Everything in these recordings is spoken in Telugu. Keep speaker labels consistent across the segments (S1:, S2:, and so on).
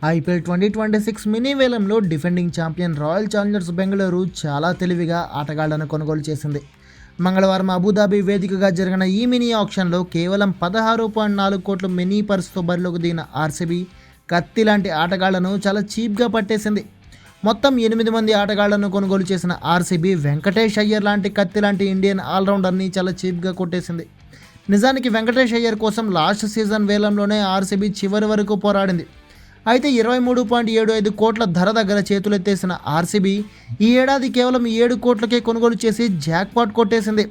S1: ఐపీఎల్ 2026 మినీ వేలంలో defending champion royal Challengers Bengaluru చాలా తెలివిగా ఆటగాళ్లను కొనుగోలు చేసింది. మంగళవారం అబుదాబి వేదికగా జరిగిన ఈ మినీ ఆక్షన్లో కేవలం 16.4 కోట్ల మినీ పర్స్తో బరిలోకి దిగిన ఆర్సీబీ కత్తి లాంటి ఆటగాళ్లను చాలా చీప్గా పట్టేసింది. మొత్తం 8 మంది ఆటగాళ్లను కొనుగోలు చేసిన ఆర్సీబీ వెంకటేష్ అయ్యర్ లాంటి కత్తి లాంటి ఇండియన్ ఆల్రౌండర్ని చాలా చీప్గా కొట్టేసింది. నిజానికి వెంకటేష్ అయ్యర్ కోసం లాస్ట్ సీజన్ వేలంలోనే ఆర్సీబీ చివరి వరకు పోరాడింది. అయితే 23.75 కోట్ల ధర దగ్గర చేతులెత్తేసిన ఆర్సీబీ ఈ ఏడాది కేవలం 7 కోట్లకే కొనుగోలు చేసి జాక్పాట్ కొట్టేసింది.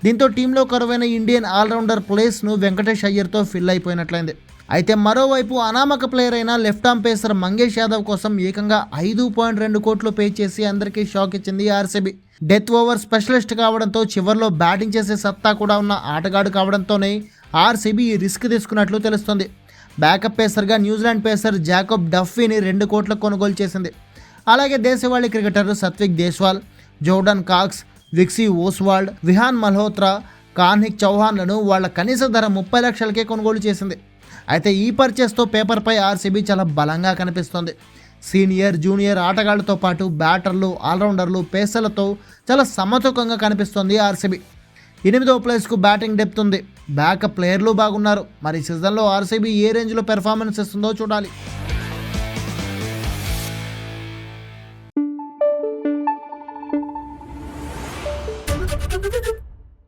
S1: దీంతో టీంలో కరువైన ఇండియన్ ఆల్రౌండర్ ప్లేస్ను వెంకటేష్ అయ్యర్తో ఫిల్ అయిపోయినట్లయింది. అయితే మరోవైపు అనామక ప్లేయర్ అయిన left arm pacer Mangesh Yadav కోసం ఏకంగా 5.2 కోట్లు పే చేసి అందరికీ షాక్ ఇచ్చింది ఆర్సీబీ. డెత్ ఓవర్ స్పెషలిస్ట్ కావడంతో చివర్లో బ్యాటింగ్ చేసే సత్తా కూడా ఉన్న ఆటగాడు కావడంతోనే ఆర్సీబీ ఈ రిస్క్ తీసుకున్నట్లు తెలుస్తుంది. బ్యాకప్ పేసర్గా న్యూజిలాండ్ పేసర్ జాకబ్ డఫీని 2 కోట్లకు కొనుగోలు చేసింది. అలాగే దేశవాళీ క్రికెటర్లు సత్విక్ దేశ్వాల్, జోర్డన్ కాక్స్, విక్సీ ఓస్వాల్డ్, విహాన్ మల్హోత్రా, కార్నిక్ చౌహాన్లను వాళ్ళ కనీస ధర 30 లక్షలకే కొనుగోలు చేసింది. అయితే ఈ పర్చేస్తో పేపర్పై ఆర్సీబీ చాలా బలంగా కనిపిస్తోంది. సీనియర్, జూనియర్ ఆటగాళ్లతో పాటు బ్యాటర్లు, ఆల్రౌండర్లు, పేసర్లతో చాలా సమతూకంగా కనిపిస్తోంది ఆర్సీబీ. 8వ ప్లేస్కు బ్యాటింగ్ డెప్త్ ఉంది. బ్యాకప్ ప్లేయర్లు బాగున్నారు. మరి సీజన్లో ఆర్సీబీ ఏ రేంజ్లో పెర్ఫార్మెన్స్ ఇస్తుందో చూడాలి.